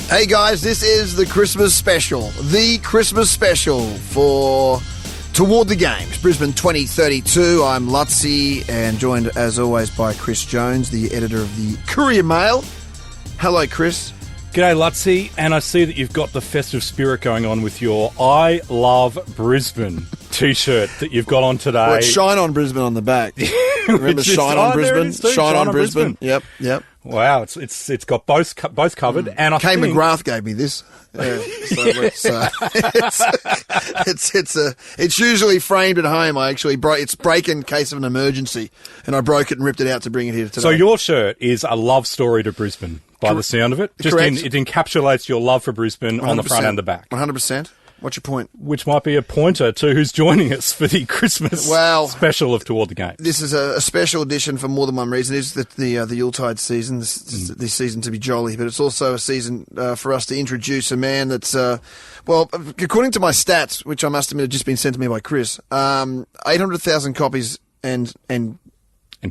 Hey guys, this is the Christmas special. The Christmas special for Toward the Games, Brisbane 2032. I'm Lutzy and joined as always by Chris Jones, the editor of the Courier Mail. Hello, Chris. G'day, Lutzy, and I see that you've got the festive spirit going on with your I Love Brisbane t-shirt that you've got on today. Well, it's Shine on Brisbane on the back. Remember Shine on Brisbane? Shine on Brisbane. Yep. Wow, it's got both covered, and I Kay think McGrath gave me this. Yeah, it's usually framed at home. It's break in case of an emergency, and I broke it and ripped it out to bring it here today. So your shirt is a love story to Brisbane, by the sound of it. It encapsulates your love for Brisbane 100%. On the front and the back. 100%. What's your point? Which might be a pointer to who's joining us for the Christmas special of Toward the Game. This is a special edition for more than one reason. It is the Yuletide season, this season to be jolly, but it's also a season for us to introduce a man that's, according to my stats, which I must admit have just been sent to me by Chris, 800,000 copies and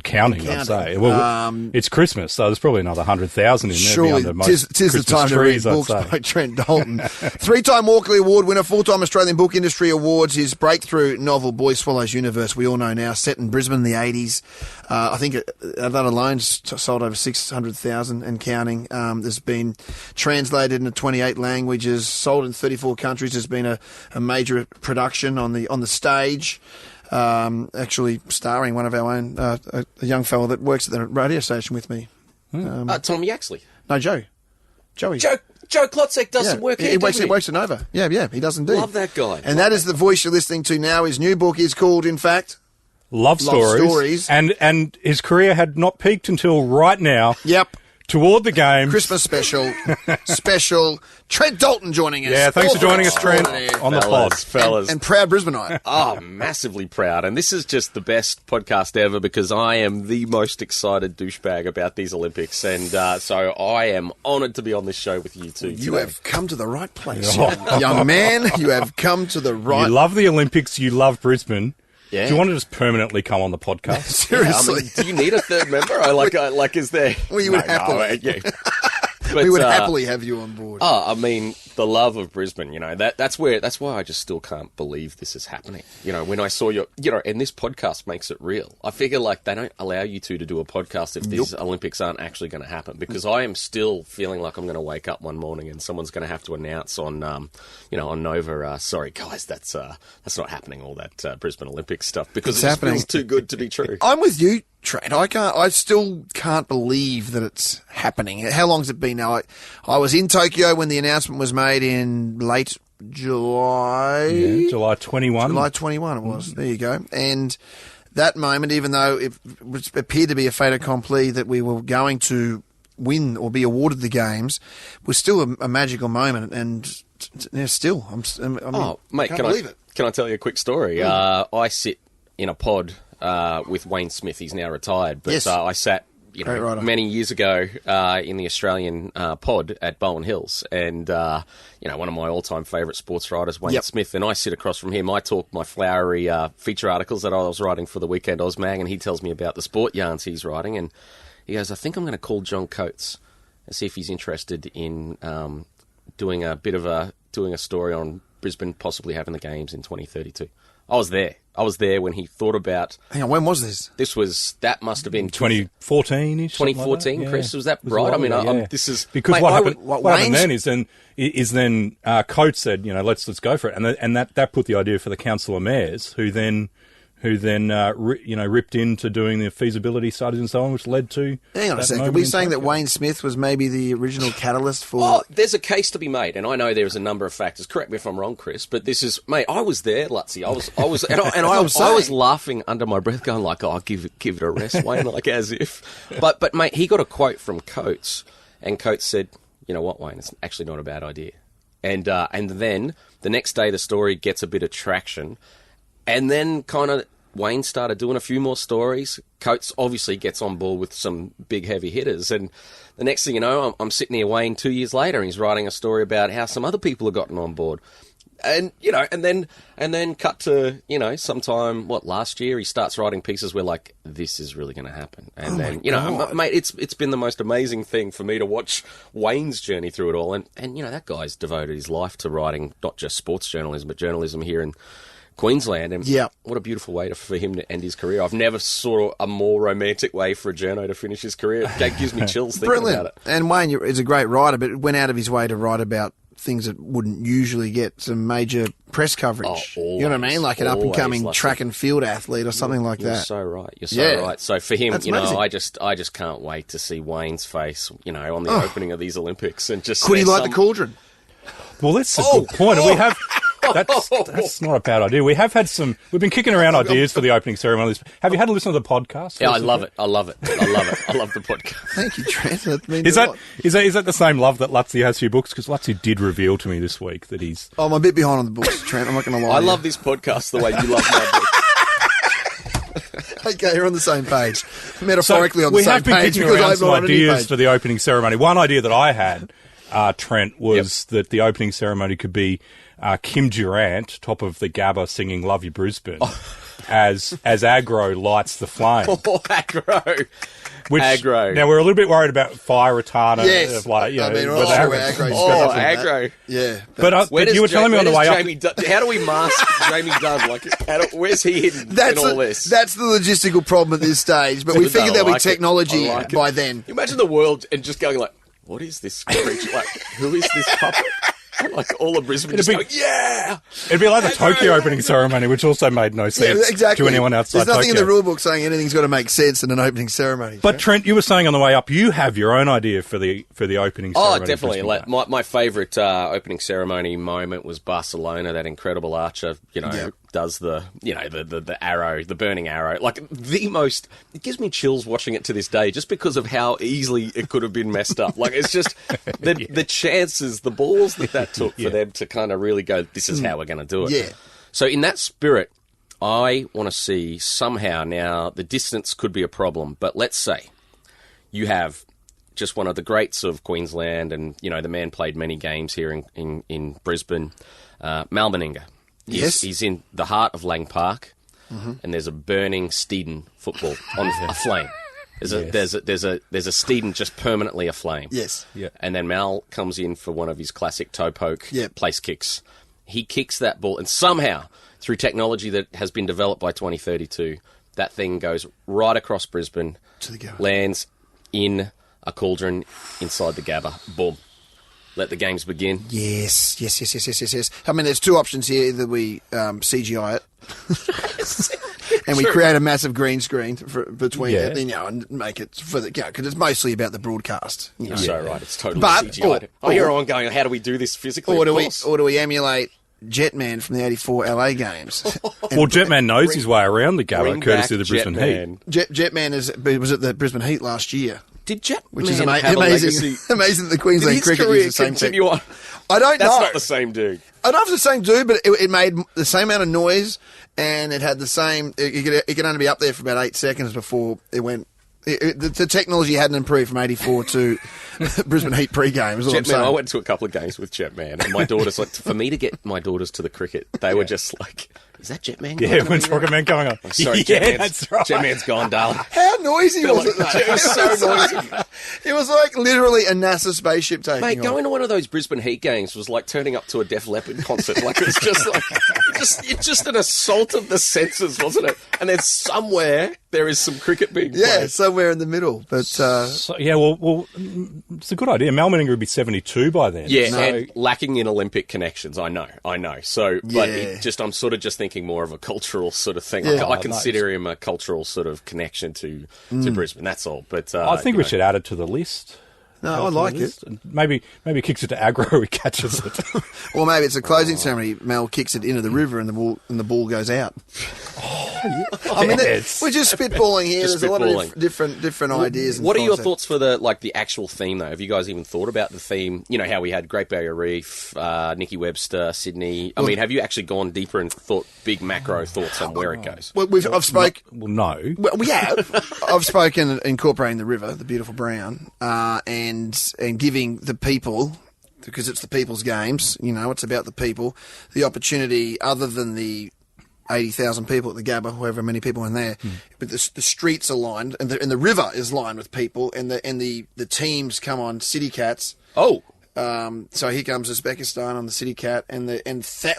counting, I'd say. Well, it's Christmas, so there's probably another 100,000 in there. Surely, tis the time to read books by Trent Dalton. Three-time Walkley Award winner, four-time Australian Book Industry Awards. His breakthrough novel, Boy Swallows Universe, we all know now, set in Brisbane in the 80s. I think that alone sold over 600,000 and counting. There's been translated into 28 languages, sold in 34 countries. There's been a major production on the stage. Actually starring one of our own, a young fellow that works at the radio station with me. Tom Yaxley. No, Joey. Joe Klotzek doesn't work here, he works at Nova. Yeah, he does indeed. Love that guy. And that is the voice you're listening to now. His new book is called, in fact... Love Stories. And his career had not peaked until right now. Yep. Toward the Game. Christmas special. Trent Dalton joining us. Yeah, thanks for joining us, Trent, on the pod. Fellas. And proud Brisbaneite. Oh, massively proud. And this is just the best podcast ever because I am the most excited douchebag about these Olympics. And so I am honoured to be on this show with you two. You have come to the right place, young man. You have come to the right... You love the Olympics. You love Brisbane. Yeah. Do you want to just permanently come on the podcast? Seriously. Yeah, do you need a third member? Is there... We would happily. But, we would happily have you on board. The love of Brisbane, that's why I just still can't believe this is happening. When I saw and this podcast makes it real. I figure they don't allow you two to do a podcast if these Olympics aren't actually going to happen because I am still feeling like I'm going to wake up one morning and someone's going to have to announce on Nova, sorry guys, that's not happening, all that Brisbane Olympics stuff because it feels too good to be true. I'm with you, Trent. I still can't believe that it's happening. How long's it been now? I was in Tokyo when the announcement was made in late July. Yeah, July 21. July 21 it was. There you go. And that moment, even though it appeared to be a fait accompli that we were going to win or be awarded the games, was still a magical moment. And still, mate, can't believe it. Can I tell you a quick story? I sit in a pod with Wayne Smith. He's now retired, but yes. I sat many years ago in the Australian pod at Bowen Hills, and one of my all-time favourite sports writers, Wayne Smith, and I sit across from him. I talk my flowery feature articles that I was writing for the Weekend Ozmag, and he tells me about the sport yarns he's writing, and he goes, I think I'm going to call John Coates and see if he's interested in doing a story on Brisbane possibly having the games in 2032. I was there when he thought about... Hang on, when was this? That must have been... 2014-ish? 2014, like Chris? Was that right? This is... Because what happened then is then Coates said, let's go for it. And that put the idea for the Council of Mayors, who then ripped into doing the feasibility studies and so on, which led to... Hang on a second. Are we saying that Wayne Smith was maybe the original catalyst for... Oh, there's a case to be made, and I know there's a number of factors. Correct me if I'm wrong, Chris, but this is... Mate, I was there, Lutzy. I was laughing under my breath, going like, give it a rest, Wayne, like as if... But mate, he got a quote from Coates, and Coates said, you know what, Wayne, it's actually not a bad idea. And then the next day the story gets a bit of traction, and then kind of Wayne started doing a few more stories. Coates obviously gets on board with some big heavy hitters. And the next thing you know, I'm sitting here, Wayne, 2 years later, and he's writing a story about how some other people have gotten on board. and then cut to, sometime, last year he starts writing pieces where like, this is really going to happen. And mate, it's been the most amazing thing for me to watch Wayne's journey through it all. And that guy's devoted his life to writing not just sports journalism, but journalism here in Queensland. And what a beautiful way for him to end his career. I've never saw a more romantic way for a journo to finish his career. It gives me chills thinking about it. And Wayne is a great writer, but went out of his way to write about things that wouldn't usually get some major press coverage. Always, you know what I mean? Like an up-and-coming track and field athlete or something like that. You're so right. You're so right. So for him, amazing. I just can't wait to see Wayne's face, on the opening of these Olympics. And just could he light the cauldron? Well, that's a good point. We have... That's not a bad idea. We've been kicking around ideas for the opening ceremonies. Have you had a listen to the podcast? Yeah, I love it. I love the podcast. Thank you, Trent. That means is that the same love that Lutzi has for your books? Because Lutzi did reveal to me this week that he's... I'm a bit behind on the books, Trent. I'm not going to lie. I love this podcast the way you love my books. Okay, you're on the same page. Metaphorically on the same page. We have been kicking around some ideas for the opening ceremony. One idea that I had, Trent, was that the opening ceremony could be Kim Durant, top of the Gabba, singing "Love You Brisbane," as Aggro lights the flame. Oh, Aggro! Aggro. Now we're a little bit worried about fire retardant. Yes, Aggro. Yeah, but you were telling me on the way up. How do we mask Jamie Dunn? Like, where's he hidden in all this? That's the logistical problem at this stage. But we figured there'll be technology by then. Imagine the world and just going like, "What is this creature? Like, who is this puppet?" Like all of Brisbane just going, yeah! It'd be like the Tokyo opening ceremony, which also made no sense to anyone outside There's nothing Tokyo. in the rule book saying anything's got to make sense in an opening ceremony. But Trent, you were saying on the way up, you have your own idea for the opening ceremony. Oh, definitely. My favourite opening ceremony moment was Barcelona, that incredible archer, does the arrow, the burning arrow. Like, it gives me chills watching it to this day just because of how easily it could have been messed up. Like, it's just the chances, the balls that took for them to kind of really go, this is how we're going to do it. Yeah. So in that spirit, I want to see somehow now, the distance could be a problem, but let's say you have just one of the greats of Queensland and, the man played many games here in Brisbane, Mal Meninga. He's in the heart of Lang Park, and there's a burning Steeden football on a flame. There's a Steeden just permanently aflame. Yes. Yeah. And then Mal comes in for one of his classic toe poke place kicks. He kicks that ball, and somehow, through technology that has been developed by 2032, that thing goes right across Brisbane, lands in a cauldron inside the Gabba. Boom. Let the games begin. Yes. I mean, there's two options here. Either we CGI it and we create a massive green screen between it, and make it for the because it's mostly about the broadcast. You're so right. It's totally CGI. I hear everyone going, how do we do this physically? Or do we emulate Jetman from the '84 LA games? Well, Jetman knows his way around the Gabba, courtesy of the Brisbane Heat. Jetman was at the Brisbane Heat last year. Did Jetman which is have amazing that the Queensland cricket uses the same technique. I don't know. That's not the same dude. I don't know if it's the same dude, but it made the same amount of noise, and it had the same. It could only be up there for about 8 seconds before it went. The technology hadn't improved from '84 to Brisbane Heat pre-game. Is all I'm saying. I went to a couple of games with Jetman, and my daughters for me to get my daughters to the cricket, they were just like, "Is that Jetman?" Yeah, when's Rocket Man going on? Oh, sorry, that's right. Jetman's gone, darling. How noisy was it? It was so noisy. It was like literally a NASA spaceship taking off. Mate, going to one of those Brisbane Heat games was like turning up to a Def Leppard concert. Like it's just like it's just an assault of the senses, wasn't it? And then somewhere there is some cricket being played. Somewhere in the middle. But well, it's a good idea. Mal Meninga would be 72 by then. Yeah, and lacking in Olympic connections. I know. So, but I'm sort of just thinking more of a cultural sort of thing. Yeah. I consider him a cultural sort of connection to Brisbane. That's all. But I think we should add it to the list. No, I like it. Maybe kicks it to Aggro, he catches it. Or maybe it's a closing ceremony. Mel kicks it into the river and the ball goes out. I mean, we're just spitballing here. There's a lot of different ideas. What are your thoughts for the actual theme though? Have you guys even thought about the theme? You know how we had Great Barrier Reef, Nicky Webster, Sydney. I mean, have you actually gone deeper and thought big macro thoughts on where it goes? Well, no. Well, we have. I've spoken incorporating the river, the beautiful brown, and giving the people because it's the people's games. You know, it's about the people. The opportunity, other than the 80,000 people at the Gabba, however many people in there, but the streets are lined, and the river is lined with people, and the teams come on City Cats. Oh. So here comes Uzbekistan on the City Cat, and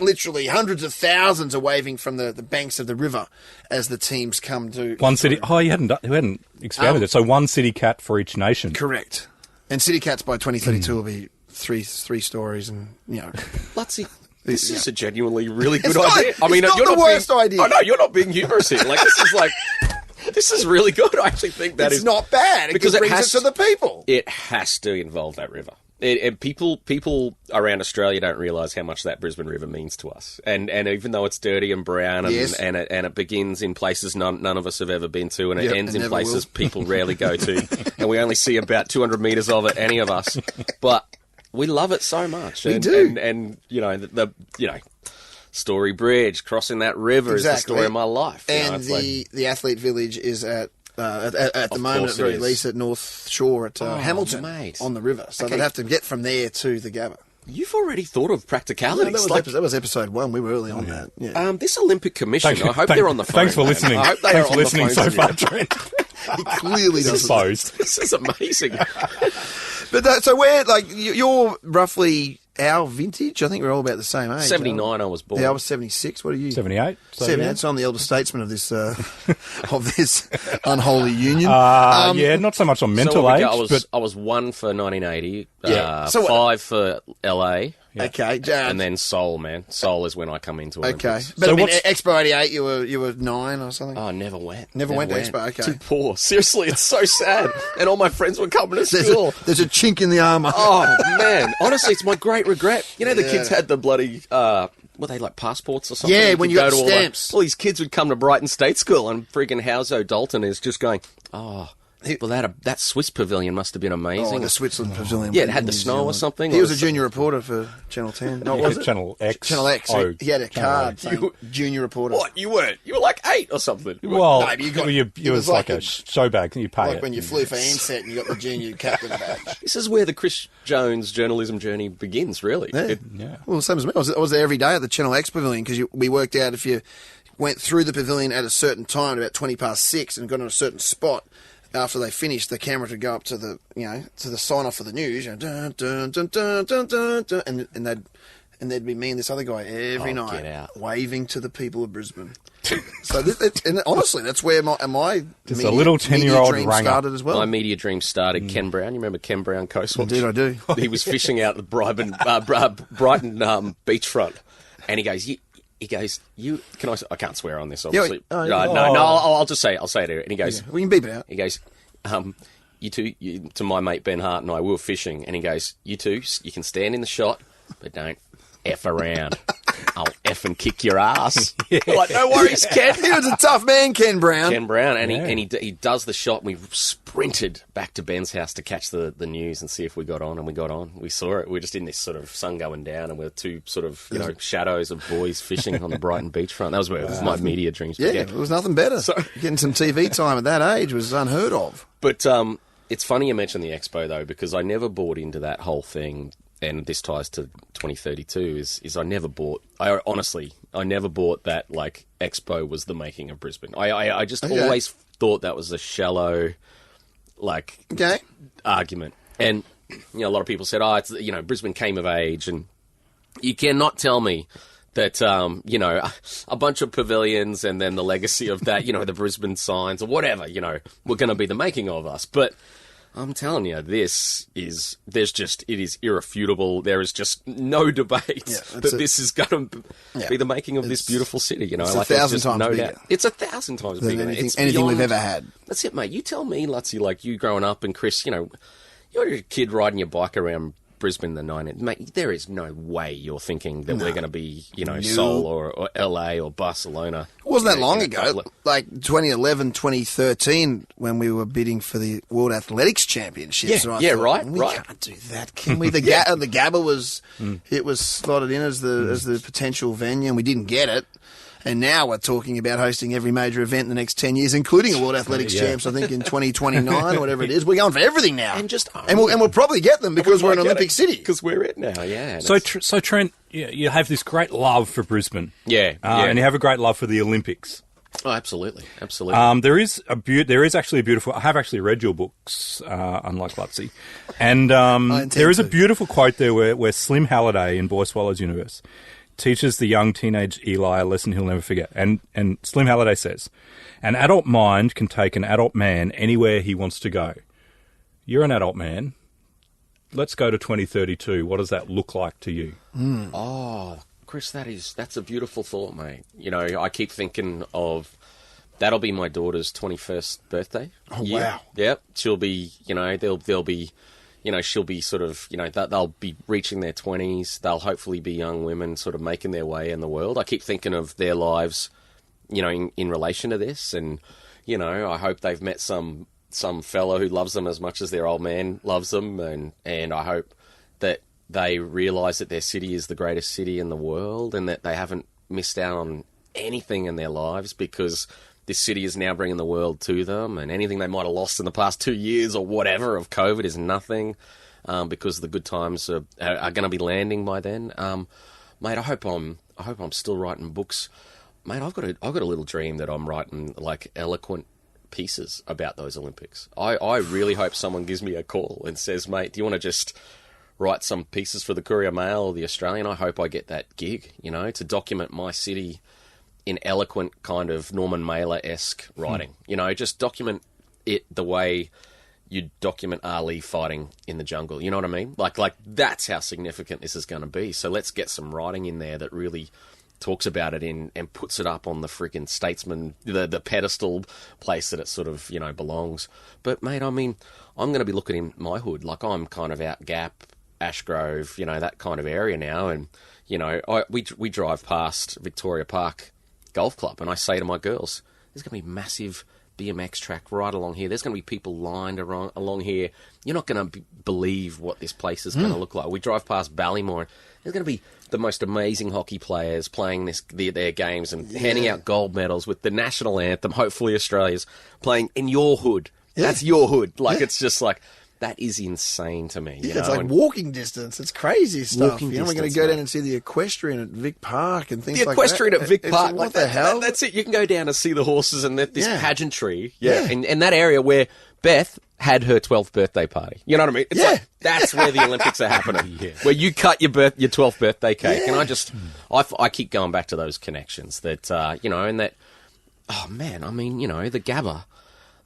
literally hundreds of thousands are waving from the banks of the river as the teams come to one city. Oh, you hadn't expanded it. So one City Cat for each nation. Correct. And City Cats by 2032 will be three stories, and you know. Lutsy, this is a genuinely really good not, idea. I mean, it's not you're the worst idea. I know you're not being humorous here. Like this is really good. I actually think that it's not bad because it brings it to the people. It has to involve that river. And people around Australia don't realise how much that Brisbane River means to us. And even though it's dirty and brown, and it begins in places none of us have ever been to, and it ends in places people rarely go to, and we only see about 200 metres of it, any of us. But we love it so much. We do. And you know the Story Bridge, crossing that river is the story of my life. And the Athlete Village is at the moment, at very least, at North Shore at Hamilton, on the river. So they'd have to get from there to the Gabba. You've already thought of practicalities. No, that was episode 1. We were early on that. Yeah. This Olympic Commission, I hope they're on the phone. Thanks for listening. I hope they Thanks for listening so far, Trent. He clearly doesn't. This is amazing. But so you're roughly our vintage. I think we're all about the same age. 79 I was born. Yeah, I was 76. What are you? 78. 78. So I'm the elder statesman of this unholy union. Not so much on mental age. I was 1 for 1980. So 5 for LA. Yeah. Okay, and then Seoul, man. Seoul is when I come into Olympics. Okay, but so Expo '88, you were 9 or something. Oh, never went. Never went to Expo. Okay, too poor. Seriously, it's so sad. And all my friends were coming to school. There's a chink in the armour. Oh man, honestly, it's my great regret. You know, the kids had the bloody. Were they like passports or something? Yeah, when you got stamps. All these kids would come to Brighton State School, and freaking Houso Dalton is just going, oh. Well, that Swiss pavilion must have been amazing. Oh, the Switzerland pavilion. Yeah, it had the snow or something. He was a junior reporter for Channel 10. No, was it? Channel X. Channel X. Oh, he had a card saying junior reporter. What? You weren't? You were like 8 or something. Well, no, you was like a show bag. You pay like when you flew for Ansett and you got the junior captain badge. This is where the Chris Jones journalism journey begins, really. Yeah. Well, same as me. I was there every day at the Channel X pavilion because we worked out if you went through the pavilion at a certain time, about 6:20, and got on a certain spot. After they finished, the camera would go up to the sign off for the news, dun, dun, dun, dun, dun, dun, dun, and there'd be me and this other guy every night waving to the people of Brisbane. So and honestly, that's where my just a little 10-year-old dream started as well. My media dream started. Ken Brown, you remember Ken Brown Coastwatch? Indeed, I do. He was fishing out the Brighton beachfront, and he goes, can I can't swear on this, obviously. I'll just say it. I'll say it here. And he goes, we can beep it out. He goes, you two, to my mate Ben Hart and I, we were fishing. And he goes, you two, you can stand in the shot, but don't F around. I'll F and kick your ass. Yeah. Like, no worries, Ken. He was a tough man, Ken Brown. And he does the shot, and we sprinted back to Ben's house to catch the news and see if we got on, and we got on. We saw it. We were just in this sort of sun going down, and we were two sort of shadows of boys fishing on the Brighton beachfront. That was where my media dreams began. Yeah, it was nothing better. So, getting some TV time at that age was unheard of. But it's funny you mention the Expo, though, because I never bought into that whole thing. And this ties to 2032 is I never bought that like Expo was the making of Brisbane. I just always thought that was a shallow argument. And a lot of people said, it's Brisbane came of age, and you cannot tell me that a bunch of pavilions and then the legacy of that, the Brisbane signs or whatever, were going to be the making of us. But I'm telling you, it is irrefutable. There is just no debate that this is going to be the making of this beautiful city. It's 1,000 times bigger. It's 1,000 times bigger than anything we've ever had. That's it, mate. You tell me, Lutsy, like you growing up, and Chris, you're a kid riding your bike around Brisbane in the 90s. Mate, there is no way you're thinking that we're going to be, Seoul or LA or Barcelona. It wasn't that long ago, like 2011, 2013, when we were bidding for the World Athletics Championships. Right. We can't do that, can we? The Gabba was, it was slotted in as the potential venue, and we didn't get it. And now we're talking about hosting every major event in the next 10 years, including a World Athletics Champs, I think, in 2029, whatever it is. We're going for everything now. And we'll probably get them because we're an Olympic city. Because we're it now, yeah. So Trent, you have this great love for Brisbane. And you have a great love for the Olympics. Oh, absolutely. Absolutely. There is actually a beautiful... I have actually read your books, unlike Lutzy. And there is a beautiful quote there where Slim Halliday in Boy Swallows Universe teaches the young teenage Eli a lesson he'll never forget. And Slim Halliday says, an adult mind can take an adult man anywhere he wants to go. You're an adult man. Let's go to 2032. What does that look like to you? Oh, Chris, that's a beautiful thought, mate. You know, I keep thinking of that'll be my daughter's 21st birthday. Oh, wow. Yep. She'll be, you know, they'll be, you know, she'll be sort of, you know, they'll be reaching their 20s. They'll hopefully be young women sort of making their way in the world. I keep thinking of their lives, you know, in relation to this. And, you know, I hope they've met some fellow who loves them as much as their old man loves them. And I hope that they realise that their city is the greatest city in the world and that they haven't missed out on anything in their lives because this city is now bringing the world to them, and anything they might have lost in the past 2 years or whatever of COVID is nothing because the good times are going to be landing by then. Mate, I hope I'm still writing books. Mate, I've got a little dream that I'm writing like eloquent pieces about those Olympics. I really hope someone gives me a call and says, mate, do you want to just write some pieces for the Courier Mail or the Australian? I hope I get that gig, you know, to document my city in eloquent kind of Norman Mailer-esque writing. You know, just document it the way you document Ali fighting in the jungle. You know what I mean? Like that's how significant this is going to be. So let's get some writing in there that really talks about it and puts it up on the freaking Statesman, the pedestal place that it sort of, you know, belongs. But, mate, I mean, I'm going to be looking in my hood. Like, I'm kind of out Gap, Ashgrove, you know, that kind of area now. And, you know, we drive past Victoria Park Golf Club, and I say to my girls, there's going to be massive BMX track right along here. There's going to be people lined along here. You're not going to believe what this place is going to look like. We drive past Ballymore. There's going to be the most amazing hockey players playing their games and handing out gold medals with the national anthem, hopefully Australia's playing in your hood. Yeah. That's your hood. Like, it's just like... That is insane to me. You know? It's like walking distance. It's crazy stuff. You know, we're going to go down and see the equestrian at Vic Park and things like that. The equestrian at Vic Park. What the hell? That's it. You can go down and see the horses and this pageantry. Yeah. And that area where Beth had her 12th birthday party. You know what I mean? It's like, that's where the Olympics are happening. Where you cut your 12th birthday cake. And I keep going back to those connections that, you know, and that, oh man, I mean, you know, the Gabba,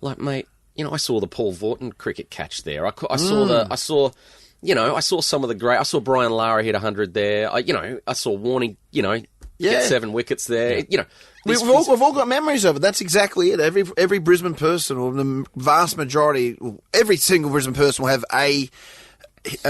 like, mate, you know, I saw the Paul Vaughton cricket catch there. I saw some of the great. I saw Brian Lara hit 100 there. I saw Warney, you know, get 7 wickets there. Yeah. You know, we've all got memories of it. That's exactly it. Every Brisbane person, or the vast majority, every single Brisbane person will have a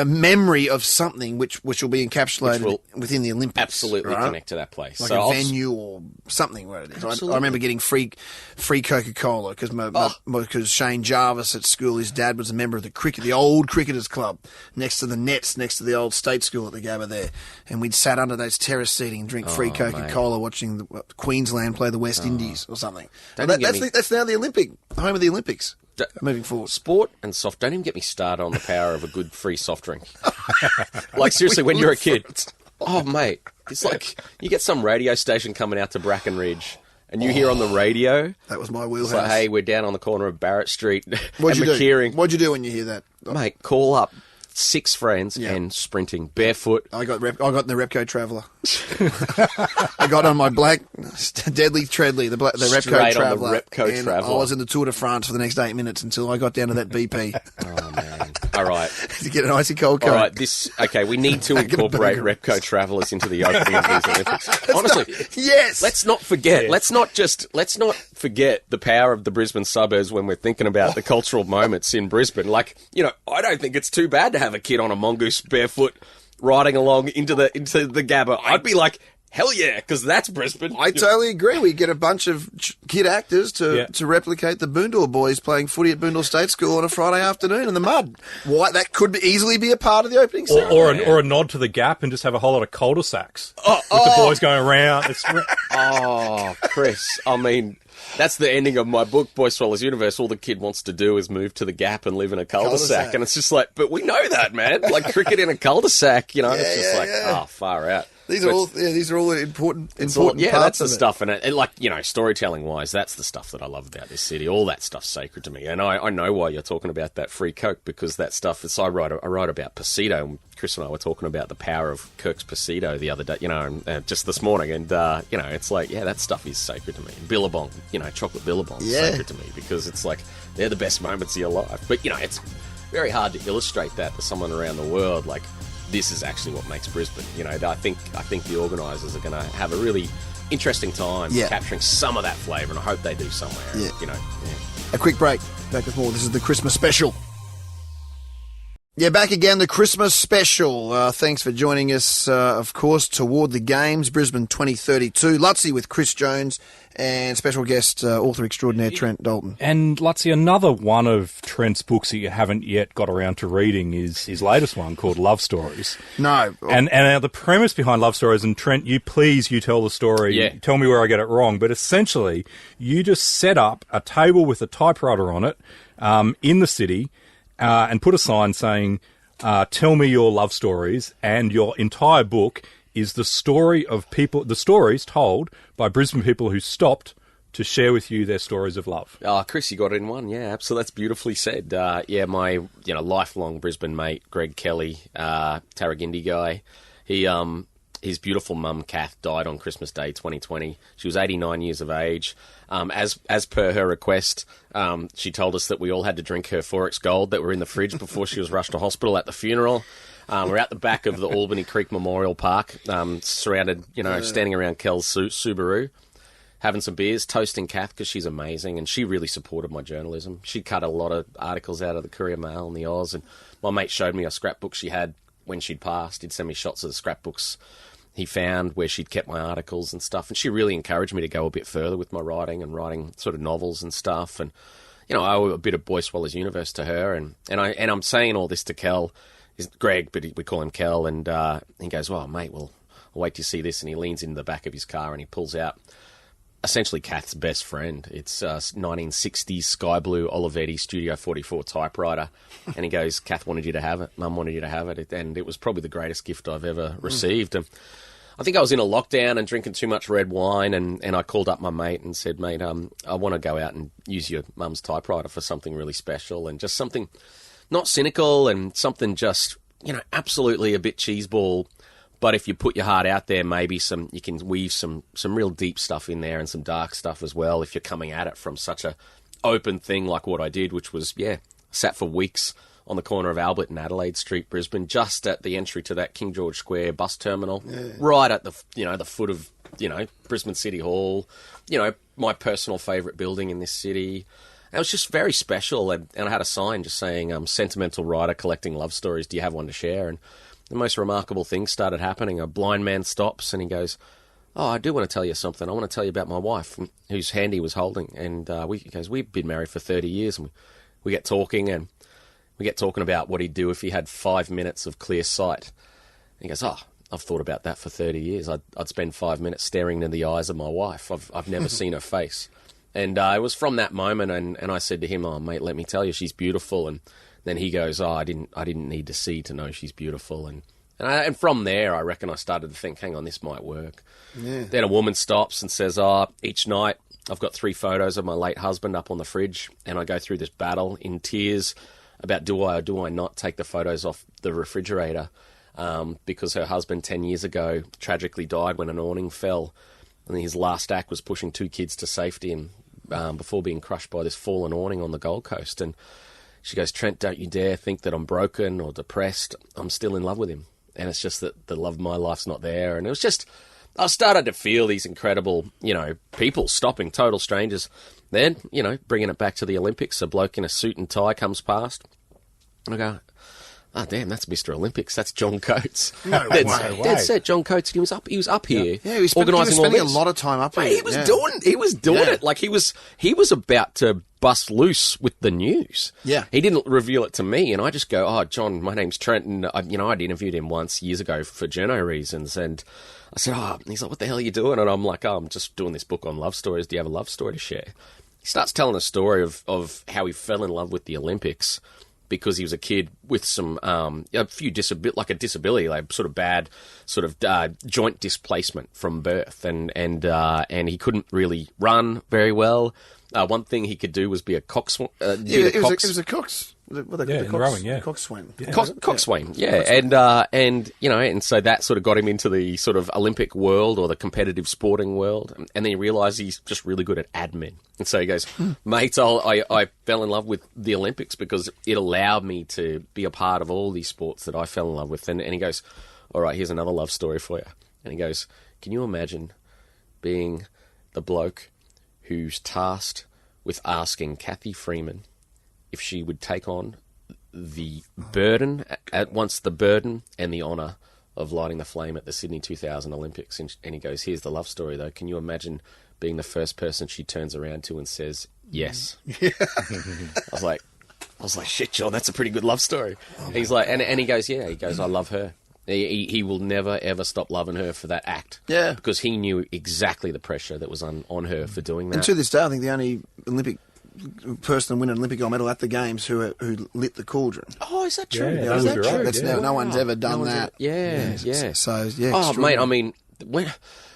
memory of something which will be encapsulated within the Olympics. Absolutely connect to that place. Like a venue or something where it is. I remember getting free Coca-Cola because Shane Jarvis at school, his dad was a member of the old cricketers club next to the nets, next to the old state school at the Gabba there. And we'd sat under those terrace seating and drink free Coca-Cola watching the Queensland play the West Indies or something. That's now the home of the Olympics. Moving forward. Sport and soft. Don't even get me started on the power of a good free soft drink. Like, seriously, when you're a kid. Oh, mate. It's like you get some radio station coming out to Brackenridge and you hear on the radio. That was my wheelhouse. It's like, hey, we're down on the corner of Barrett Street and McKeering. What'd you do when you hear that? Mate, call up 6 friends and sprinting barefoot. I got in the Repco Traveller. I got on my black Deadly Treadly, the Repco Traveller. I was in the Tour de France for the next 8 minutes until I got down to that BP. Oh man! All right, to get an icy cold Coke. All right, we need to incorporate Repco Travellers into the opening of these Olympics. Honestly, yes. Let's not forget. Yeah. Let's not forget the power of the Brisbane suburbs when we're thinking about the cultural moments in Brisbane. Like, you know, I don't think it's too bad to have a kid on a mongoose barefoot riding along into the Gabba. I'd be like, Hell yeah, because that's Brisbane. I totally agree. We get a bunch of kid actors to replicate the Boondall boys playing footy at Boondall State School on a Friday afternoon in the mud. Why that could easily be a part of the opening scene. Or a nod to the Gap and just have a whole lot of cul-de-sacs with the boys going around. Chris, I mean, that's the ending of my book, Boy Swallows Universe. All the kid wants to do is move to the Gap and live in a cul-de-sac. And it's just like, but we know that, man. Like cricket in a cul-de-sac, you know, it's just far out. These are all important parts that's the of it. stuff, and like, you know, storytelling wise, that's the stuff that I love about this city. All that stuff's sacred to me, and I know why you're talking about that free Coke, because that stuff is I write about Pasito, and Chris and I were talking about the power of Kirk's Pasito the other day, you know, just this morning, and you know, it's like, that stuff is sacred to me. Billabong, you know, chocolate Billabong is sacred to me, because it's like they're the best moments of your life. But you know, it's very hard to illustrate that to someone around the world, like. This is actually what makes Brisbane. You know, I think the organisers are going to have a really interesting time capturing some of that flavour, and I hope they do somewhere. Yeah. You know, A quick break. Back with more. This is the Christmas special. Yeah, back again, the Christmas special. Thanks for joining us, of course, toward the games, Brisbane 2032. Lutzy with Chris Jones and special guest, author extraordinaire Trent Dalton. And Lutzy, another one of Trent's books that you haven't yet got around to reading is his latest one called Love Stories. No. And the premise behind Love Stories, and Trent, you tell the story. Yeah. Tell me where I get it wrong. But essentially, you just set up a table with a typewriter on it in the city, and put a sign saying, tell me your love stories, and your entire book is the story of people, the stories told by Brisbane people who stopped to share with you their stories of love. Oh, Chris, you got it in one. Yeah, absolutely. That's beautifully said. My lifelong Brisbane mate, Greg Kelly, Tarragindi guy, his beautiful mum, Kath, died on Christmas Day 2020. She was 89 years of age. As per her request, she told us that we all had to drink her Forex Gold that were in the fridge before she was rushed to hospital at the funeral. We're out the back of the Albany Creek Memorial Park, surrounded, standing around Kel's Subaru, having some beers, toasting Kath because she's amazing, and she really supported my journalism. She cut a lot of articles out of the Courier Mail and the Oz, and my mate showed me a scrapbook she had when she'd passed. He'd send me shots of the scrapbooks he found where she'd kept my articles and stuff, and she really encouraged me to go a bit further with my writing sort of novels and stuff. And I owe a bit of Boy Swallows Universe to her, and I'm saying all this to Kel, is Greg, but we call him Kel, and he goes, "Well, mate, I'll wait to see this," and he leans into the back of his car and he pulls out essentially Kath's best friend. It's a 1960s sky blue Olivetti Studio 44 typewriter. And he goes, "Kath wanted you to have it. Mum wanted you to have it." And it was probably the greatest gift I've ever received. And I think I was in a lockdown and drinking too much red wine. And I called up my mate and said, "Mate, I want to go out and use your mum's typewriter for something really special, and just something not cynical, and something just, absolutely a bit cheeseball. But if you put your heart out there, maybe you can weave some real deep stuff in there, and some dark stuff as well, if you're coming at it from such a open thing like what I did," which was, sat for weeks on the corner of Albert and Adelaide Street, Brisbane, just at the entry to that King George Square bus terminal, right at the the foot of Brisbane City Hall, my personal favourite building in this city. And it was just very special, and I had a sign just saying, "Sentimental writer collecting love stories. Do you have one to share?" And the most remarkable things started happening. A blind man stops and he goes, "Oh, I do want to tell you something. I want to tell you about my wife," whose hand he was holding. And he goes, "We've been married for 30 years. And we get talking, and we get talking about what he'd do if he had 5 minutes of clear sight." And he goes, "Oh, I've thought about that for 30 years. I'd spend 5 minutes staring into the eyes of my wife. I've never seen her face." And it was from that moment, and I said to him, "Oh, mate, let me tell you, she's beautiful." And then he goes, "Oh, I didn't need to see to know she's beautiful." And from there, I reckon I started to think, hang on, this might work. Yeah. Then a woman stops and says, "Oh, each night I've got 3 photos of my late husband up on the fridge, and I go through this battle in tears about do I or do I not take the photos off the refrigerator, because her husband 10 years ago tragically died when an awning fell, and his last act was pushing 2 kids to safety and before being crushed by this fallen awning on the Gold Coast." And she goes, "Trent, don't you dare think that I'm broken or depressed. I'm still in love with him. And it's just that the love of my life's not there." And it was just, I started to feel these incredible, people stopping, total strangers. Then, bringing it back to the Olympics, a bloke in a suit and tie comes past. And I go, oh, damn, that's Mr. Olympics. That's John Coates. No way. Dead set, John Coates. He was up here. Yeah, he was spending a lot of time up here. He was doing it. Like, he was about to bust loose with the news. Yeah. He didn't reveal it to me, and I just go, oh, John, my name's Trent, and, I'd interviewed him once years ago for journo reasons, and I said, oh, and he's like, what the hell are you doing? And I'm like, oh, I'm just doing this book on love stories. Do you have a love story to share? He starts telling a story of how he fell in love with the Olympics because he was a kid with some a disability, like sort of bad joint displacement from birth, and he couldn't really run very well. One thing he could do was be a coxswain. It was a cox. Rowing, yeah. Coxswain. Yeah. Coxswain, yeah. And so that sort of got him into the sort of Olympic world or the competitive sporting world. And then he realised he's just really good at admin. And so he goes, mate, I fell in love with the Olympics because it allowed me to be a part of all these sports that I fell in love with. And he goes, all right, here's another love story for you. And he goes, can you imagine being the bloke who's tasked with asking Kathy Freeman if she would take on the burden, at once the burden and the honour of lighting the flame at the Sydney 2000 Olympics. And he goes, here's the love story, though. Can you imagine being the first person she turns around to and says, yes? Yeah. I was like, shit, John, that's a pretty good love story. He's like, and he goes, yeah. He goes, I love her. He will never, ever stop loving her for that act. Yeah. Because he knew exactly the pressure that was on her for doing that. And to this day, I think the only Olympic person to win an Olympic gold medal at the Games who lit the cauldron. Oh, is that true? Yeah, is that true? Right. That's no one's ever done that. Yeah. So, yeah. Oh, mate, I mean,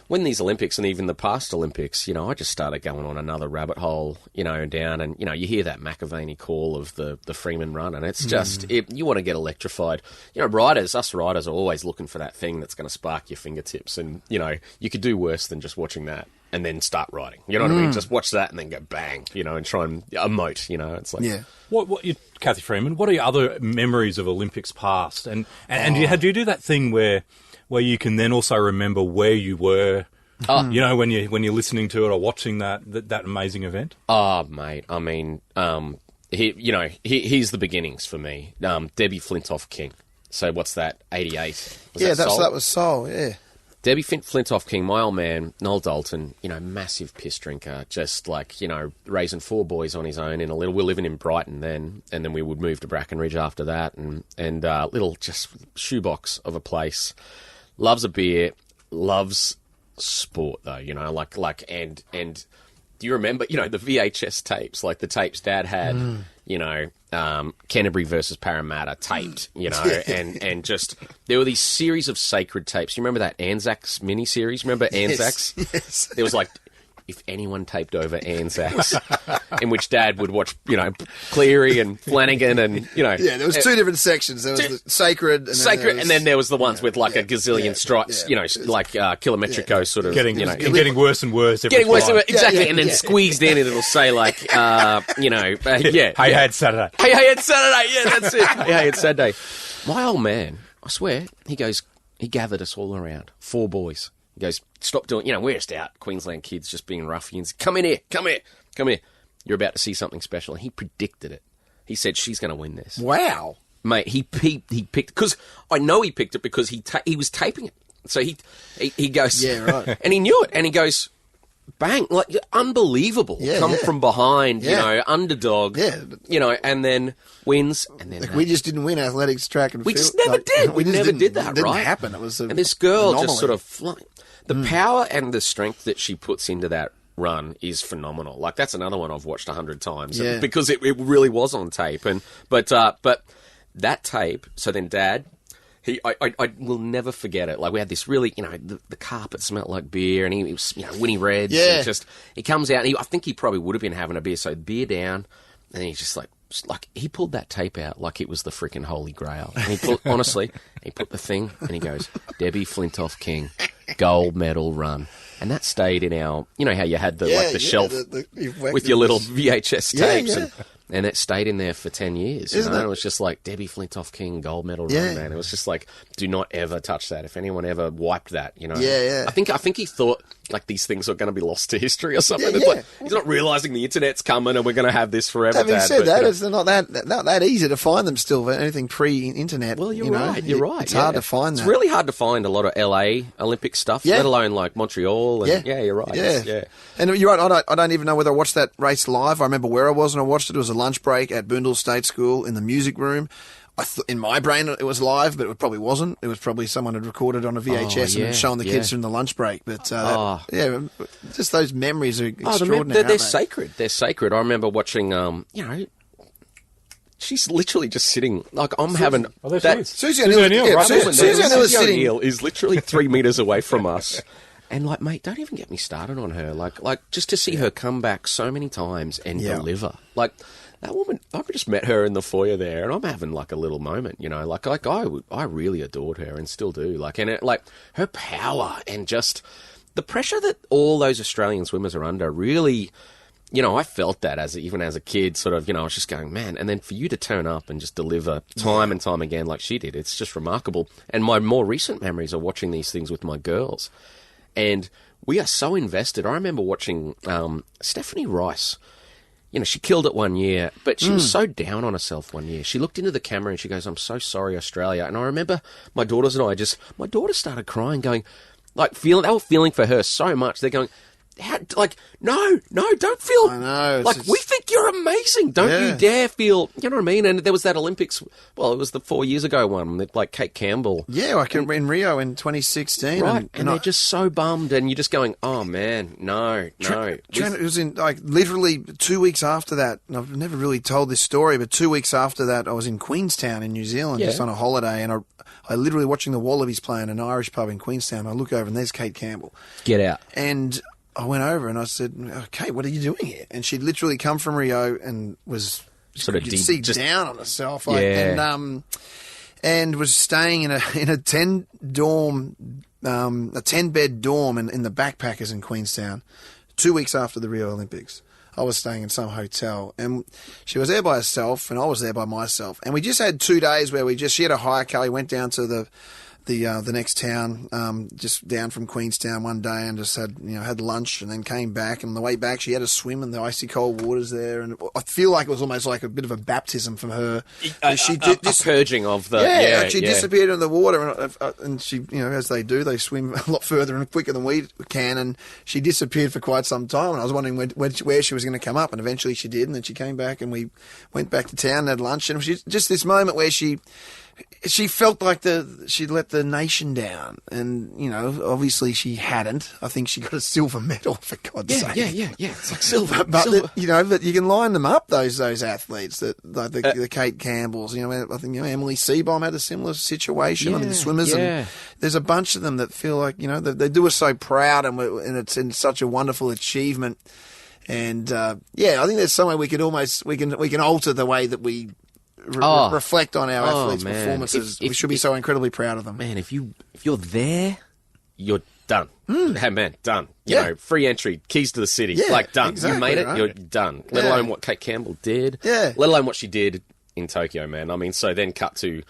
when these Olympics and even the past Olympics, I just started going on another rabbit hole, down, and, you hear that McAvaney call of the Freeman run, and it's just, you want to get electrified. Us riders are always looking for that thing that's going to spark your fingertips, and, you could do worse than just watching that and then start riding. You know what I mean? Just watch that and then go bang, and try and emote, it's like... Yeah. Kathy Freeman, what are your other memories of Olympics past? And do you do that thing where you can then also remember where you were, when you're listening to it or watching that amazing event? Oh, mate, I mean, here's the beginnings for me. Debbie Flintoff King. So what's that, 88? That was Seoul, yeah. Debbie Flintoff King, my old man, Noel Dalton, massive piss drinker, just like, raising 4 boys on his own we're living in Brighton then, and then we would move to Brackenridge after that, and little just shoebox of a place. Loves a beer, loves sport though, and do you remember, the VHS tapes, like the tapes Dad had, Canterbury versus Parramatta taped, and just, there were these series of sacred tapes. You remember that Anzacs mini-series? Remember Anzacs? Yes. There was like, if anyone taped over Anzacs, in which Dad would watch, Cleary and Flanagan and, Yeah, there was 2 different sections. There was the sacred. And then there was the ones with like a gazillion stripes, like Kilometrico sort of, getting worse and worse. Getting worse and worse, exactly. And then squeezed in and it'll say like, Hey, it's Saturday. Hey, it's Saturday. Yeah, that's it. Hey, it's Saturday. My old man, I swear, he gathered us all around, 4 boys. He goes, stop doing, we're just out, Queensland kids just being ruffians. Come in here. You're about to see something special. And he predicted it. He said, she's going to win this. Wow. Mate, he picked, because I know he picked it because he was taping it. So he goes, yeah, right. And he knew it. And he goes, bang, like, unbelievable. From behind, underdog, and then wins. And then we just didn't win athletics, track and field. We just never did. We never did that, it right? Didn't happen. It was and this girl anomaly. just sort of flying. The power and the strength that she puts into that run is phenomenal. Like, that's another one I've watched 100 times because it really was on tape. But that tape. So then Dad, I will never forget it. Like, we had this really, the carpet smelled like beer, and he was, Winnie Reds. Yeah. And just he comes out, and I think he probably would have been having a beer. So beer down, and he's just like he pulled that tape out like it was the freaking Holy Grail. And he put the thing, and he goes, Debbie Flintoff King, gold medal run. And that stayed in our, how you had the shelf with your little VHS tapes, and it stayed in there for 10 years. It was just like Debbie Flintoff King, gold medal run, man. It was just like, do not ever touch that. If anyone ever wiped that, I think he thought like these things are going to be lost to history or something. It's like, he's not realising the internet's coming and we're going to have this forever. Having said that, it's not that easy to find them still. Anything pre-internet. Well, you're right. It's hard to find that. It's really hard to find a lot of LA Olympic stuff, let alone like Montreal. And, you're right. Yeah. And you're right. I don't even know whether I watched that race live. I remember where I was when I watched it. It was a lunch break at Boondall State School in the music room. In my brain, it was live, but it probably wasn't. It was probably someone had recorded on a VHS and had shown the kids in the lunch break. But just those memories are extraordinary. They're sacred. They're sacred. I remember watching. She's literally just sitting like I'm having. Susie O'Neill. Susie O'Neill is literally 3 meters away from us. And like, mate, don't even get me started on her. Like just to see her come back so many times and deliver. Like. That woman, I just met her in the foyer there, and I'm having like a little moment, Like I really adored her and still do. Like, and like her power and just the pressure that all those Australian swimmers are under. Really, I felt that even as a kid, sort of. I was just going, man. And then for you to turn up and just deliver time and time again, like she did, it's just remarkable. And my more recent memories are watching these things with my girls, and we are so invested. I remember watching Stephanie Rice. She killed it one year, but she was so down on herself one year. She looked into the camera and she goes, "I'm so sorry, Australia." And I remember my daughters and my daughter started crying, going, they were feeling for her so much. They're going, no, don't feel. I know. We think you're amazing. Don't you dare feel, you know what I mean? And there was that Olympics, well, it was the 4 years ago one, like Kate Campbell. Yeah, in Rio in 2016. Right, and they're just so bummed, and you're just going, oh, man, no. Trent, it was in, literally 2 weeks after that, and I've never really told this story, but 2 weeks after that, I was in Queenstown in New Zealand, just on a holiday, and I literally watching the Wallabies play in an Irish pub in Queenstown. I look over, and there's Kate Campbell. Get out. And I went over and I said, "Okay, what are you doing here?" And she'd literally come from Rio and was sort of down on herself, and was staying in a 10 bed dorm in the backpackers in Queenstown. 2 weeks after the Rio Olympics, I was staying in some hotel, and she was there by herself, and I was there by myself, and we just had 2 days where she had a hire car. We went down to the next town, just down from Queenstown one day, and just had lunch, and then came back. And on the way back, she had a swim in the icy cold waters there, and I feel like it was almost like a bit of a baptism from her. She did this purging of the she disappeared in the water, and she, as they do, they swim a lot further and quicker than we can, and she disappeared for quite some time. And I was wondering where she was going to come up, and eventually she did, and then she came back, and we went back to town and had lunch, and she just this moment where she felt like she'd let the nation down, and obviously she hadn't. I think she got a silver medal, for God's sake. Yeah. It's like silver. But you can line them up, those athletes that like the Kate Campbells. I think Emily Seebohm had a similar situation. I think the swimmers. And there's a bunch of them that feel like they do us so proud, and it's in such a wonderful achievement. And I think there's some way we can alter the way that we reflect on our athletes' performances. We should be so incredibly proud of them. Man, if you're there, you're done. Hey, man, done. Free entry, keys to the city. Yeah, done. Exactly, you made it, right? you're done. Let alone what Kate Campbell did. Yeah. Let alone what she did in Tokyo, man. I mean, so then cut to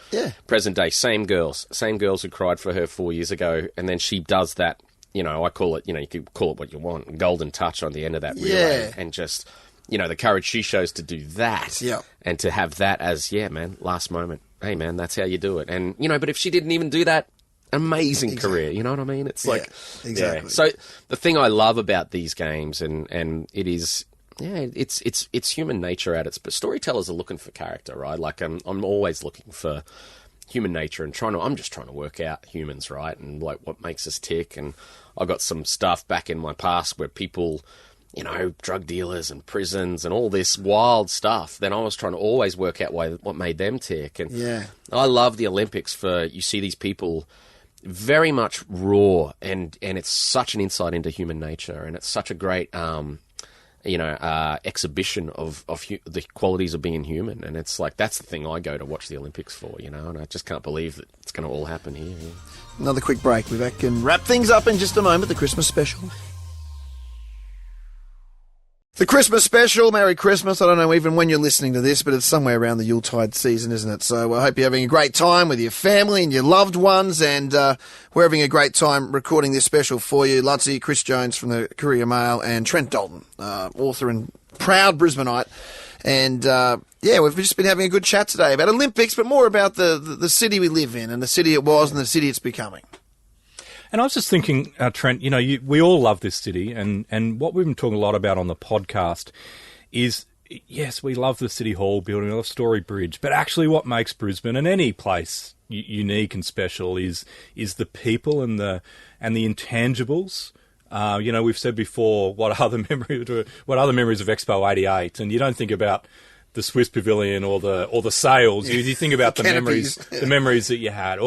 present day. Same girls who cried for her 4 years ago, and then she does that. I call it, you could call it what you want, golden touch on the end of that relay, and just... the courage she shows to do that, and to have that as, last moment. Hey, man, that's how you do it. And, but if she didn't even do that, amazing career, you know what I mean? It's exactly. So the thing I love about these games, and it is, it's human nature at its, but storytellers are looking for character, right? Like, I'm always looking for human nature and I'm just trying to work out humans, right? And, like, what makes us tick. And I got some stuff back in my past where people... drug dealers and prisons and all this wild stuff. Then I was trying to always work out what made them tick. And I love the Olympics you see these people very much raw, and it's such an insight into human nature, and it's such a great, exhibition of the qualities of being human. And it's like, that's the thing I go to watch the Olympics for, and I just can't believe that it's going to all happen here. Another quick break. We're back and wrap things up in just a moment, the Christmas special. The Christmas special, Merry Christmas. I don't know even when you're listening to this, but it's somewhere around the Yuletide season, isn't it? So I hope you're having a great time with your family and your loved ones, and we're having a great time recording this special for you. Lutzy, Chris Jones from the Courier Mail, and Trent Dalton, author and proud Brisbaneite. And, we've just been having a good chat today about Olympics, but more about the city we live in and the city it was and the city it's becoming. And I was just thinking, Trent, we all love this city, and what we've been talking a lot about on the podcast is, yes, we love the City Hall building, we love Story Bridge, but actually what makes Brisbane and any place unique and special is the people and the intangibles. We've said before, what other memories of Expo '88, and you don't think about the Swiss Pavilion or the sails. You think about the memories that you had.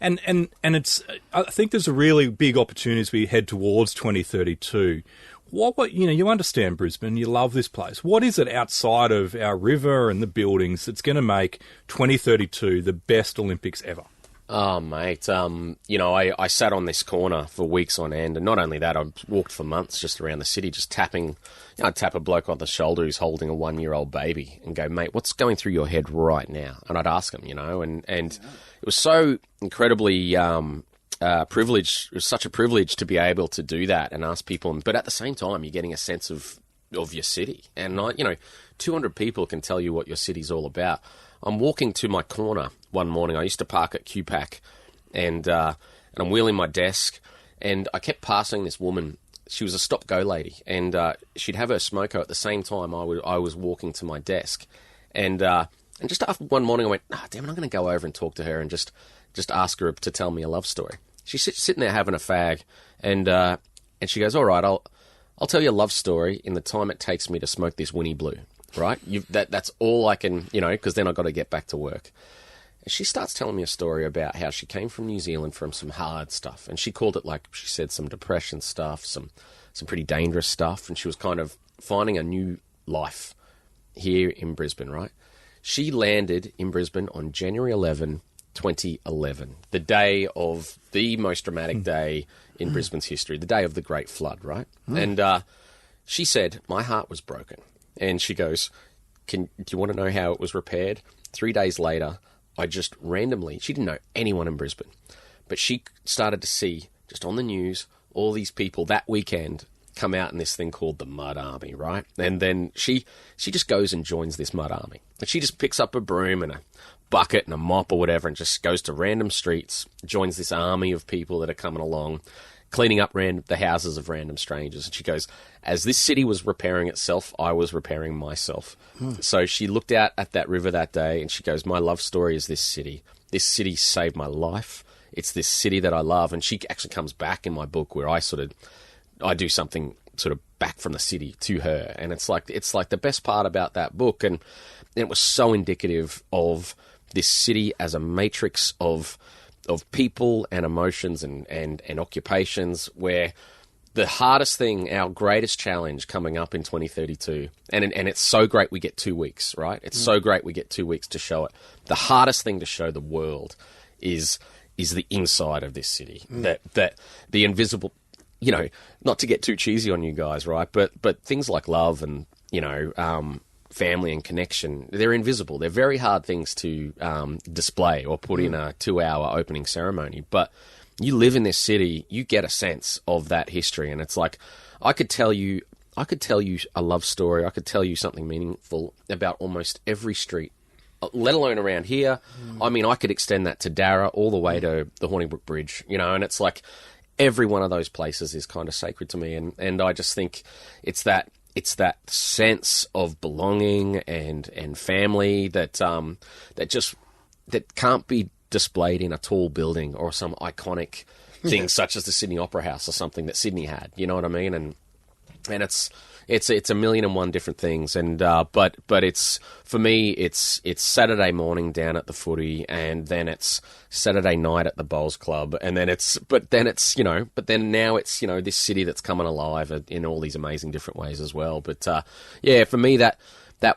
And it's, I think there's a really big opportunity as we head towards 2032. What you understand Brisbane, you love this place. What is it outside of our river and the buildings that's going to make 2032 the best Olympics ever? Oh, mate, I sat on this corner for weeks on end, and not only that, I walked for months just around the city, just tapping. I'd tap a bloke on the shoulder who's holding a 1-year-old baby and go, mate, what's going through your head right now? And I'd ask him, and it was so incredibly privileged. It was such a privilege to be able to do that and ask people. But at the same time, you're getting a sense of your city. And, 200 people can tell you what your city's all about. I'm walking to my corner one morning. I used to park at QPAC, and I'm wheeling my desk, and I kept passing this woman. She was a stop-go lady, and she'd have her smoko at the same time I was walking to my desk. And just after one morning, I went, damn it, I'm going to go over and talk to her and just ask her to tell me a love story. She's sitting there having a fag, and she goes, all right, I'll tell you a love story in the time it takes me to smoke this Winnie Blue. Right? That's all I can, because then I've got to get back to work. And she starts telling me a story about how she came from New Zealand from some hard stuff. And she called it, like she said, some depression stuff, some pretty dangerous stuff. And she was kind of finding a new life here in Brisbane, right? She landed in Brisbane on January 11, 2011, the day of the most dramatic day in Brisbane's history, the day of the Great Flood, right? And she said, my heart was broken. And she goes, do you want to know how it was repaired? 3 days later, I just randomly, she didn't know anyone in Brisbane, but she started to see, just on the news, all these people that weekend come out in this thing called the Mud Army, right? And then she just goes and joins this Mud Army. And she just picks up a broom and a bucket and a mop or whatever and just goes to random streets, joins this army of people that are coming along, cleaning up the houses of random strangers. And she goes, as this city was repairing itself, I was repairing myself. So she looked out at that river that day and she goes, my love story is this city. This city saved my life. It's this city that I love. And she actually comes back in my book where I do something sort of back from the city to her. And it's like the best part about that book. And it was so indicative of this city as a matrix of people and emotions and occupations, where the hardest thing, our greatest challenge coming up in 2032, and it's so great we get 2 weeks, right? It's so great we get 2 weeks to show it. The hardest thing to show the world is the inside of this city, that the invisible, not to get too cheesy on you guys, right? But things like love and, family and connection, they're invisible. They're very hard things to display or put in a 2-hour opening ceremony. But you live in this city, you get a sense of that history. And it's like, I could tell you a love story. I could tell you something meaningful about almost every street, let alone around here. I mean, I could extend that to Darra all the way to the Horningbrook Bridge, and it's like every one of those places is kind of sacred to me. And I just think it's that sense of belonging and family that can't be displayed in a tall building or some iconic thing such as the Sydney Opera House or something that Sydney had. You know what I mean? And it's a million and one different things. And but it's, for me, it's Saturday morning down at the footy, and then it's Saturday night at the bowls club, and then now it's this city that's coming alive in all these amazing different ways as well. But for me, that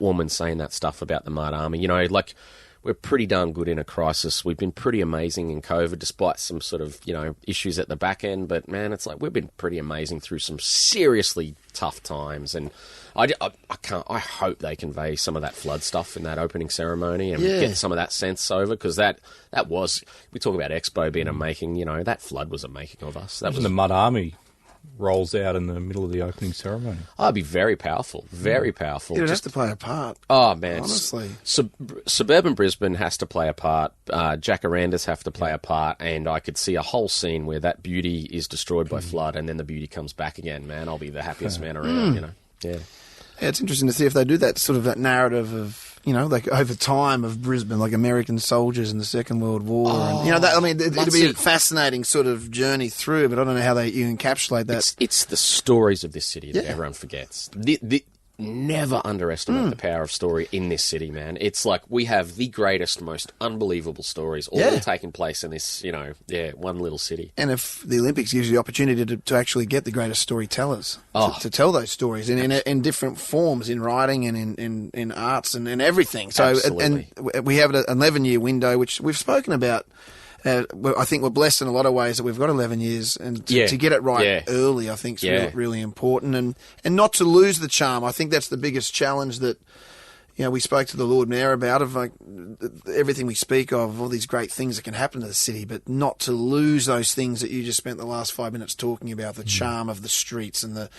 woman saying that stuff about the Mud Army, we're pretty darn good in a crisis. We've been pretty amazing in COVID, despite some sort of, issues at the back end. But, man, it's like we've been pretty amazing through some seriously tough times. And I hope they convey some of that flood stuff in that opening ceremony and get some of that sense over, because that was, we talk about Expo being a making, that flood was a making of us. That was the Mud Army rolls out in the middle of the opening ceremony. Oh, it'd be very powerful. Very powerful. It has to play a part. Oh, man. Honestly. Suburban Brisbane has to play a part. Jacarandas have to play a part. And I could see a whole scene where that beauty is destroyed by flood and then the beauty comes back again. Man, I'll be the happiest man around, Yeah. Yeah, it's interesting to see if they do that sort of that narrative of, like over time of Brisbane, like American soldiers in the Second World War. And, it'll be a fascinating sort of journey through, but I don't know how you encapsulate that. It's the stories of this city that everyone forgets. Never underestimate the power of story in this city, man. It's like we have the greatest, most unbelievable stories all taking place in this, one little city. And if the Olympics gives you the opportunity to actually get the greatest storytellers to tell those stories in different forms, in writing and in arts and in everything. So, absolutely. And we have an 11-year window, which we've spoken about. I think we're blessed in a lot of ways that we've got 11 years, and to get it right early, I think, is really, really important, and not to lose the charm. I think that's the biggest challenge that we spoke to the Lord Mayor about, of like everything we speak of, all these great things that can happen to the city, but not to lose those things that you just spent the last 5 minutes talking about, the charm of the streets and the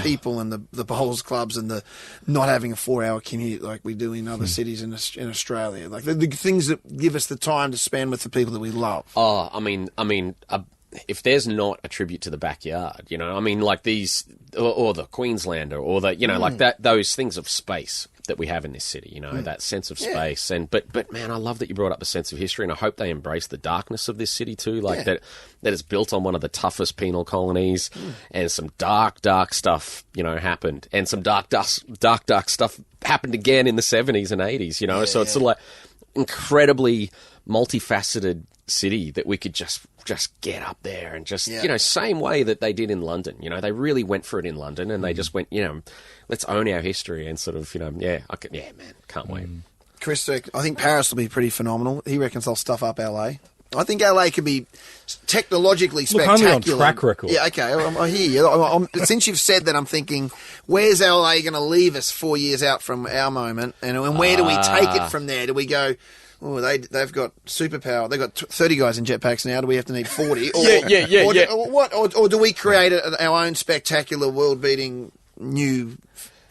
people and the bowls clubs and the not having a 4-hour commute like we do in other cities in Australia. Like the things that give us the time to spend with the people that we love. Oh, I mean, if there's not a tribute to the backyard, like these, or the Queenslander, or the, like that, those things of space that we have in this city, that sense of space. And but man, I love that you brought up the sense of history, and I hope they embrace the darkness of this city too, like that is built on one of the toughest penal colonies, and some dark stuff, happened, and some dark stuff happened again in the 70s and 80s, so it's sort of like incredibly multifaceted city that we could just get up there and just, same way that they did in London. They really went for it in London, and they just went, let's own our history and sort of, man, can't wait. Chris, I think Paris will be pretty phenomenal. He reckons they'll stuff up LA. I think LA could be technologically spectacular. Only on track record. Yeah, okay, I hear you. Since you've said that, I'm thinking, where's LA going to leave us 4 years out from our moment? And where do we take it from there? Do we go... Oh, they've got superpower. They've got 30 guys in jetpacks now. Do we have to need 40? Or do we create our own spectacular, world-beating new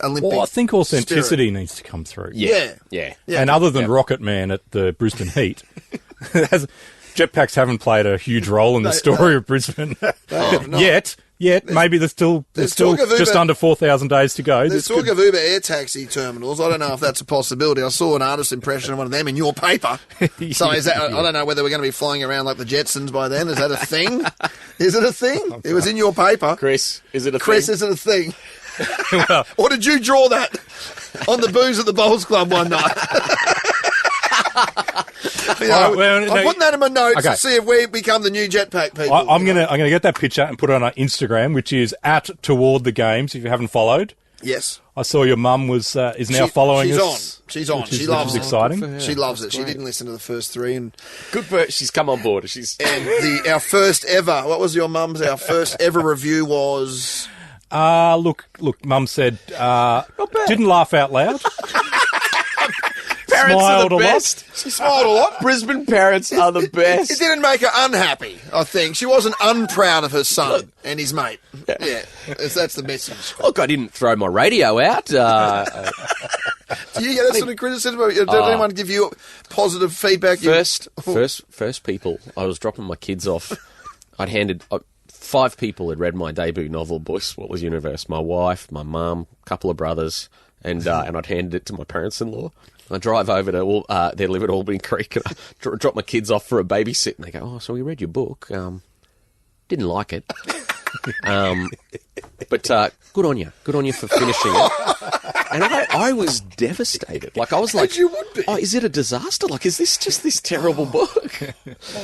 Olympic? Well, I think authenticity needs to come through. Yeah. And other than Rocket Man at the Brisbane Heat, jetpacks haven't played a huge role in the story of Brisbane yet. Maybe there's still just under 4,000 days to go. There's talk of Uber air taxi terminals. I don't know if that's a possibility. I saw an artist's impression of one of them in your paper. So is that? I don't know whether we're going to be flying around like the Jetsons by then. Is that a thing? Is it a thing? It was in your paper. Chris, is it a thing? Or did you draw that on the booze at the Bowls Club one night? I'm putting that in my notes to see if we become the new jetpack people. I'm gonna get that picture and put it on our Instagram, which is @toward the games. If you haven't followed, yes, I saw your mum is now following us. She's on. She loves it. Exciting. She loves it. She didn't listen to the first 3, and good for her. She's come on board. And our first ever. What was your mum's? Our first ever review was. Look. Mum said didn't laugh out loud. Parents smiled are the best. She smiled a lot. Brisbane parents are the best. It didn't make her unhappy, I think. She wasn't unproud of her son and his mate. Yeah, that's the message. Look, I didn't throw my radio out. Do you get that sort of criticism? Did anyone give you positive feedback? First people, I was dropping my kids off. I'd handed... 5 people had read my debut novel, Boy Swallows Universe. My wife, my mum, a couple of brothers, and I'd handed it to my parents-in-law. I drive over to they live at Albany Creek, and I drop my kids off for a babysit, and they go, "Oh, so we read your book. Didn't like it, but good on you for finishing it." And I was devastated. Like, I was like, you would be. Oh, is it a disaster? Like, is this just this terrible book?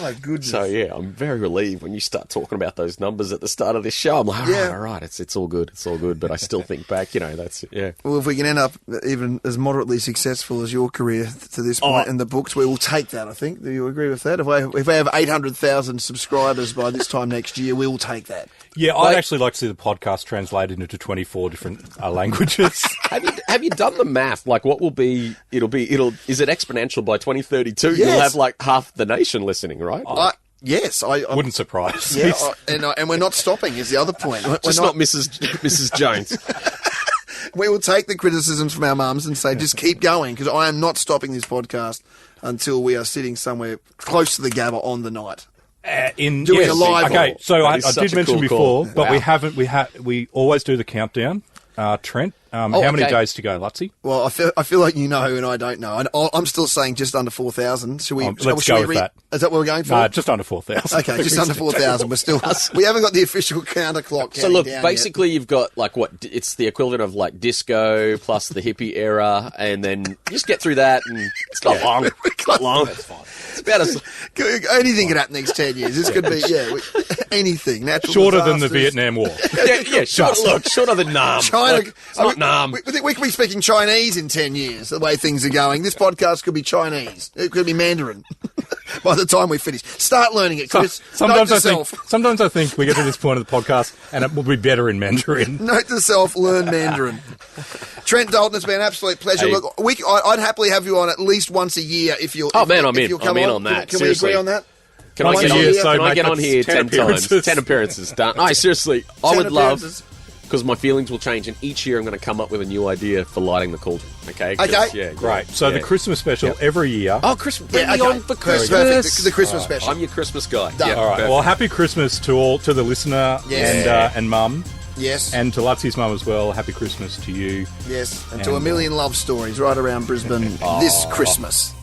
My goodness. So, yeah, I'm very relieved when you start talking about those numbers at the start of this show. I'm like, all right, it's all good. It's all good. But I still think back, that's it, yeah. Well, if we can end up even as moderately successful as your career to this point in the books, we will take that, I think. Do you agree with that? If we have 800,000 subscribers by this time next year, we will take that. Yeah, I'd actually like to see the podcast translated into 24 different languages. Have you done the math? Like, what will be? Is it exponential by 2032? Yes. You'll have like half the nation listening, right? Yes, I wouldn't surprise. Yeah, and we're not stopping. Is the other point? We're not Mrs. Jones. We will take the criticisms from our mums and say, just keep going, because I am not stopping this podcast until we are sitting somewhere close to the Gabba on the night. Doing a live. Okay, so I did mention cool before, call. but Wow. we always do the countdown. Trent, how many days to go, Lutzy? Well, I feel like you know and I don't know. And I'm still saying just under 4,000. Should we? Let's go with that. Is that what we're going for? Just under 4,000. Okay, just under 4,000. We haven't got the official counter clock. So look, down basically yet. You've got like it's the equivalent of like disco plus the hippie era, and then you just get through that, and it's not long. It's not long. It's fine. It's about anything could happen next 10 years. This could be anything. Natural shorter than the disasters. Vietnam War. shorter than Nam. China. Like, it's not Nam. We could be speaking Chinese in 10 years, the way things are going. This podcast could be Chinese. It could be Mandarin by the time we finish. Start learning it, Chris. Sometimes I think we get to this point of the podcast and it will be better in Mandarin. Note to self, learn Mandarin. Trent Dalton, it's been an absolute pleasure. Hey. Look, I'd happily have you on at least once a year if you'll. I'm in. If you'll come I'm in on that. Can Seriously. we agree on that? Can I get on here 10 appearances. times? 10 appearances. Done. No, seriously, I would love, appearances. because my feelings will change, and each year I'm going to come up with a new idea for lighting the cauldron. Okay? Okay. Yeah, Great. So the Christmas special every year. Oh, Christmas. Bring Yeah, me okay. on for Christmas. Perfect. The Christmas special. I'm your Christmas guy. Done. Yeah, All right. perfect. Well, happy Christmas to the listener and mum. Yes. And to Lutzy's mum as well. Happy Christmas to you. Yes. And to a million love stories right around Brisbane this Christmas.